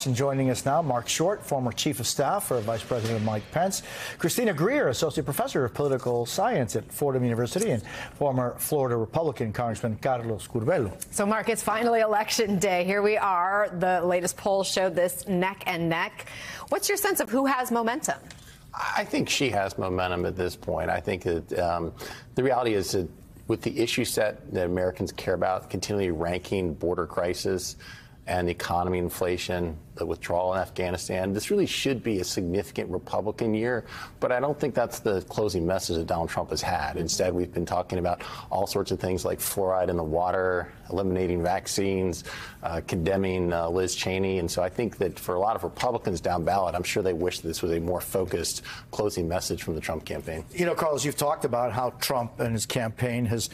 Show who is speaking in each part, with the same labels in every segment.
Speaker 1: And joining us now, Mark Short, former chief of staff for Vice President Mike Pence, Christina Greer, associate professor of political science at Fordham University, and former Florida Republican Congressman Carlos Curbelo.
Speaker 2: So, Mark, it's finally election day. Here we are. The latest polls showed this neck and neck. What's your sense of who has momentum?
Speaker 3: I think she has momentum at this point. I think that the reality is that with the issue set that Americans care about, continually ranking border crisis and the economy, inflation, the withdrawal in Afghanistan, this really should be a significant Republican year. But I don't think that's the closing message that Donald Trump has had. Instead, we've been talking about all sorts of things like fluoride in the water, eliminating vaccines, condemning Liz Cheney. And so I think that for a lot of Republicans down ballot, I'm sure they wish this was a more focused closing message from the Trump campaign. You know,
Speaker 1: Carlos, you've talked about how Trump and his campaign has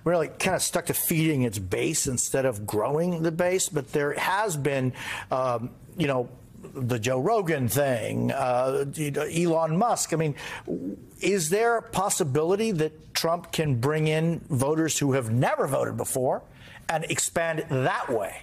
Speaker 1: really kind of stuck to feeding its base instead of growing the base. But there has been, you know, the Joe Rogan thing, Elon Musk. I mean, is there a possibility that Trump can bring in voters who have never voted before and expand it that way?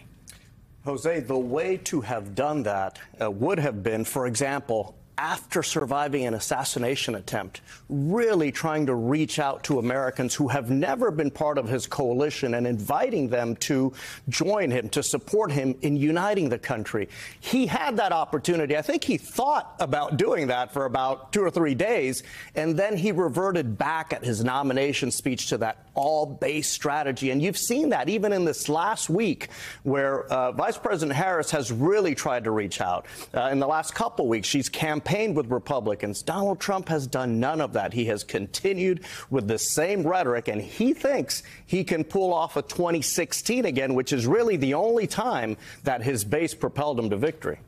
Speaker 4: Jose, the way to have done that would have been, for example, after surviving an assassination attempt, really trying to reach out to Americans who have never been part of his coalition and inviting them to join him, to support him in uniting the country. He had that opportunity. I think he thought about doing that for about 2 or 3 days, and then he reverted back at his nomination speech to that all-base strategy. And you've seen that even in this last week where Vice President Harris has really tried to reach out. In the last couple weeks, she's campaigned with Republicans. Donald Trump has done none of that. He has continued with the same rhetoric, and he thinks he can pull off a 2016 again, which is really the only time that his base propelled him to victory.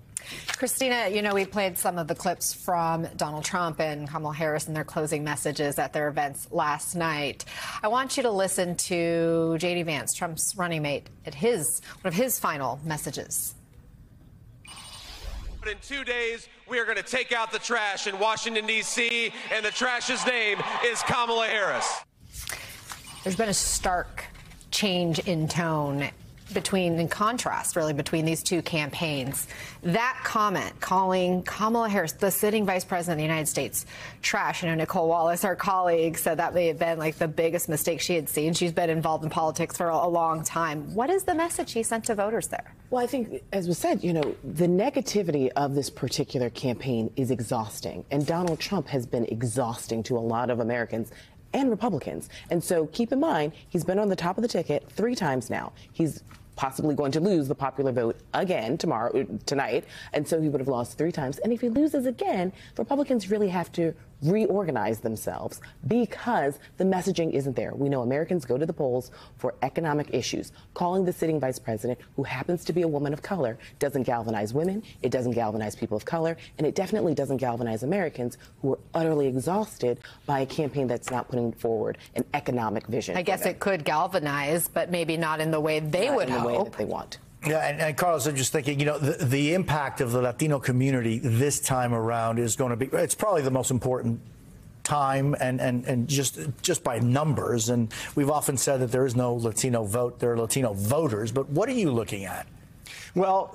Speaker 2: Christina, you know, we played some of the clips from Donald Trump and Kamala Harris in their closing messages at their events last night. I want you to listen to J.D. Vance, Trump's running mate, at one of his final messages.
Speaker 5: But in 2 days, we are going to take out the trash in Washington, D.C., and the trash's name is Kamala Harris.
Speaker 2: There's been a stark change in tone in contrast, really, between these two campaigns. That comment calling Kamala Harris, the sitting vice president of the United States, trash. You know, Nicole Wallace, our colleague, said that may have been like the biggest mistake she had seen. She's been involved in politics for a long time. What is the message he sent to voters there?
Speaker 6: Well, I think, as was said, you know, the negativity of this particular campaign is exhausting. And Donald Trump has been exhausting to a lot of Americans and Republicans. And so keep in mind, he's been on the top of the ticket 3 times now. He's possibly going to lose the popular vote again tonight. And so he would have lost 3 times. And if he loses again, Republicans really have to reorganize themselves because the messaging isn't there. We know Americans go to the polls for economic issues. Calling the sitting vice president, who happens to be a woman of color, doesn't galvanize women, it doesn't galvanize people of color, and it definitely doesn't galvanize Americans who are utterly exhausted by a campaign that's not putting forward an economic vision.
Speaker 2: I guess it could galvanize, but maybe not in the way they would hope.
Speaker 6: In the way that they want.
Speaker 1: Yeah, and Carlos, I'm just thinking, you know, the impact of the Latino community this time around is going to be, it's probably the most important time and just by numbers. And we've often said that there is no Latino vote, there are Latino voters. But what are you looking at?
Speaker 4: Well,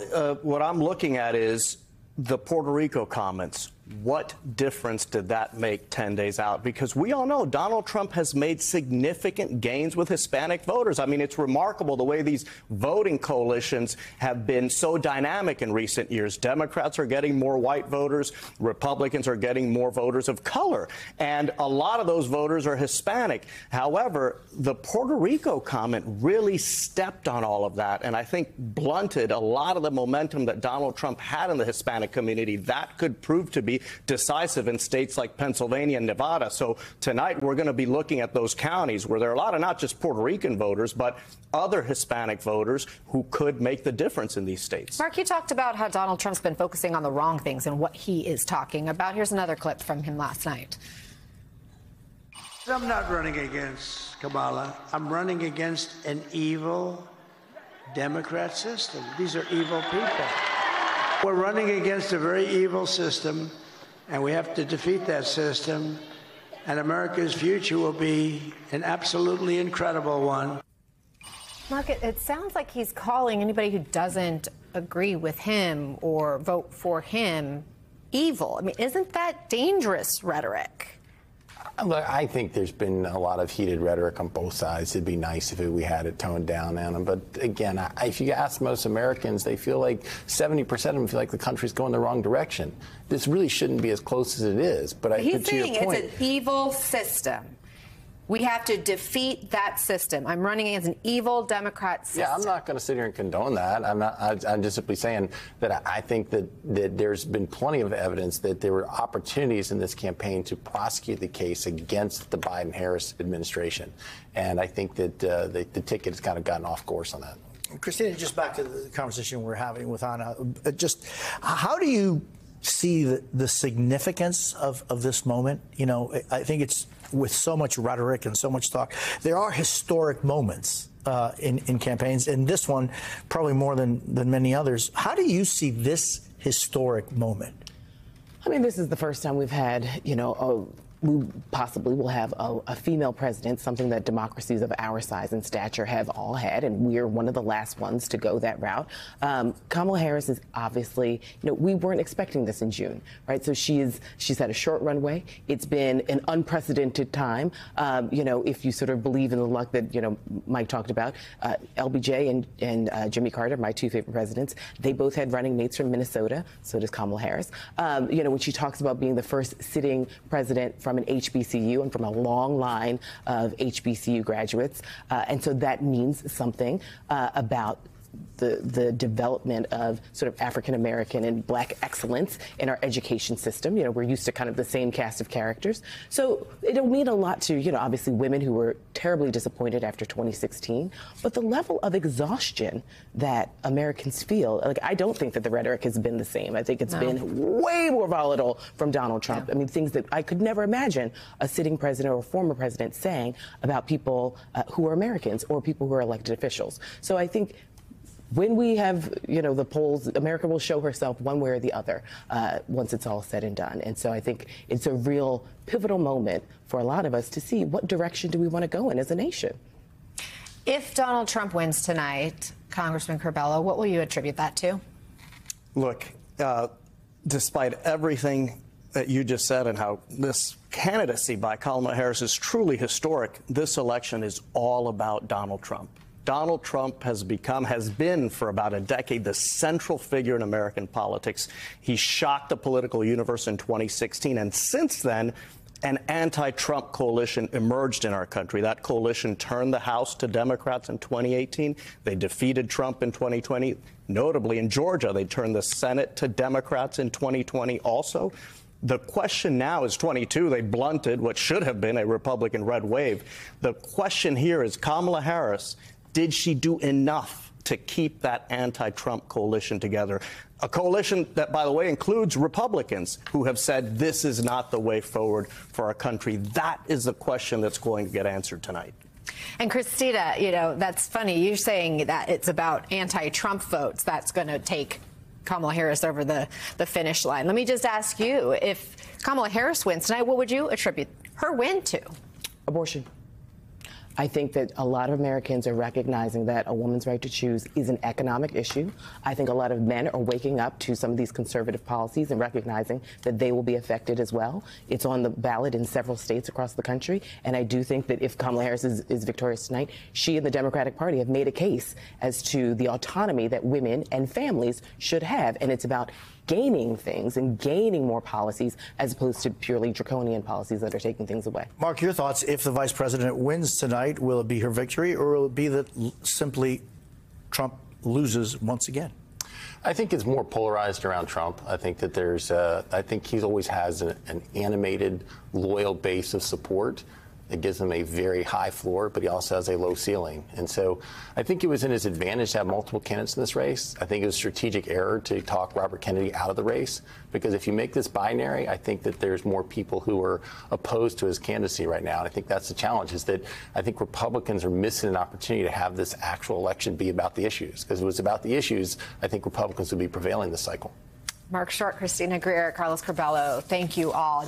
Speaker 4: what I'm looking at is the Puerto Rico comments. What difference did that make 10 days out? Because we all know Donald Trump has made significant gains with Hispanic voters. I mean, it's remarkable the way these voting coalitions have been so dynamic in recent years. Democrats are getting more white voters. Republicans are getting more voters of color. And a lot of those voters are Hispanic. However, the Puerto Rico comment really stepped on all of that and I think blunted a lot of the momentum that Donald Trump had in the Hispanic community. That could prove to be decisive in states like Pennsylvania and Nevada. So tonight we're going to be looking at those counties where there are a lot of not just Puerto Rican voters, but other Hispanic voters who could make the difference in these states.
Speaker 2: Mark, you talked about how Donald Trump's been focusing on the wrong things and what he is talking about. Here's another clip from him last night.
Speaker 7: I'm not running against Kamala. I'm running against an evil Democrat system. These are evil people. We're running against a very evil system, and we have to defeat that system, and America's future will be an absolutely incredible one.
Speaker 2: Mark, it sounds like he's calling anybody who doesn't agree with him or vote for him evil. I mean, isn't that dangerous rhetoric?
Speaker 3: Look, I think there's been a lot of heated rhetoric on both sides. It'd be nice if we had it toned down on them. But again, if you ask most Americans, they feel like 70% of them feel like the country's going the wrong direction. This really shouldn't be as close as it is. But
Speaker 2: he's
Speaker 3: to your
Speaker 2: saying
Speaker 3: point,
Speaker 2: it's an evil system. We have to defeat that system. I'm running against an evil Democrat system.
Speaker 3: Yeah, I'm not going to sit here and condone that. I'm just simply saying that I think that there's been plenty of evidence that there were opportunities in this campaign to prosecute the case against the Biden-Harris administration. And I think that the ticket has kind of gotten off course on that.
Speaker 1: Christina, just back to the conversation we're having with Anna, just how do you see the significance of this moment? You know, I think it's with so much rhetoric and so much talk. There are historic moments in campaigns, and this one probably more than many others. How do you see this historic moment?
Speaker 6: I mean, this is the first time we've had, we possibly will have a female president, something that democracies of our size and stature have all had, and we're one of the last ones to go that route. Kamala Harris is obviously, we weren't expecting this in June, right? So she's had a short runway. It's been an unprecedented time. If you sort of believe in the luck that, Mike talked about, LBJ and Jimmy Carter, my two favorite presidents, they both had running mates from Minnesota. So does Kamala Harris. When she talks about being the first sitting president from an HBCU and from a long line of HBCU graduates. And so that means something about the development of sort of African-American and Black excellence in our education system. We're used to kind of the same cast of characters. So it'll mean a lot to, obviously women who were terribly disappointed after 2016. But the level of exhaustion that Americans feel, I don't think that the rhetoric has been the same. I think it's been way more volatile from Donald Trump. Yeah. I mean, things that I could never imagine a sitting president or a former president saying about people who are Americans or people who are elected officials. So I think when we have, the polls, America will show herself one way or the other once it's all said and done. And so I think it's a real pivotal moment for a lot of us to see what direction do we want to go in as a nation.
Speaker 2: If Donald Trump wins tonight, Congressman Curbelo, what will you attribute that to?
Speaker 4: Look, despite everything that you just said and how this candidacy by Kamala Harris is truly historic, this election is all about Donald Trump. Donald Trump has been for about a decade the central figure in American politics. He shocked the political universe in 2016, and since then, an anti-Trump coalition emerged in our country. That coalition turned the House to Democrats in 2018. They defeated Trump in 2020. Notably, in Georgia, they turned the Senate to Democrats in 2020 also. The question now is 22. They blunted what should have been a Republican red wave. The question here is Kamala Harris. Did she do enough to keep that anti-Trump coalition together? A coalition that, by the way, includes Republicans who have said this is not the way forward for our country. That is the question that's going to get answered tonight.
Speaker 2: And Christina, that's funny. You're saying that it's about anti-Trump votes that's going to take Kamala Harris over the finish line. Let me just ask you, if Kamala Harris wins tonight, what would you attribute her win to?
Speaker 6: Abortion. I think that a lot of Americans are recognizing that a woman's right to choose is an economic issue. I think a lot of men are waking up to some of these conservative policies and recognizing that they will be affected as well. It's on the ballot in several states across the country. And I do think that if Kamala Harris is victorious tonight, she and the Democratic Party have made a case as to the autonomy that women and families should have. And it's about gaining things and gaining more policies as opposed to purely draconian policies that are taking things away.
Speaker 1: Mark, your thoughts, if the vice president wins tonight, will it be her victory, or will it be that simply Trump loses once again?
Speaker 3: I think it's more polarized around Trump. I think that I think he always has an animated, loyal base of support. It gives him a very high floor, but he also has a low ceiling. And so I think it was in his advantage to have multiple candidates in this race. I think it was a strategic error to talk Robert Kennedy out of the race, because if you make this binary, I think that there's more people who are opposed to his candidacy right now. And I think that's the challenge, is that I think Republicans are missing an opportunity to have this actual election be about the issues. Because if it was about the issues, I think Republicans would be prevailing this cycle.
Speaker 2: Mark Short, Christina Greer, Carlos Curbelo, thank you all.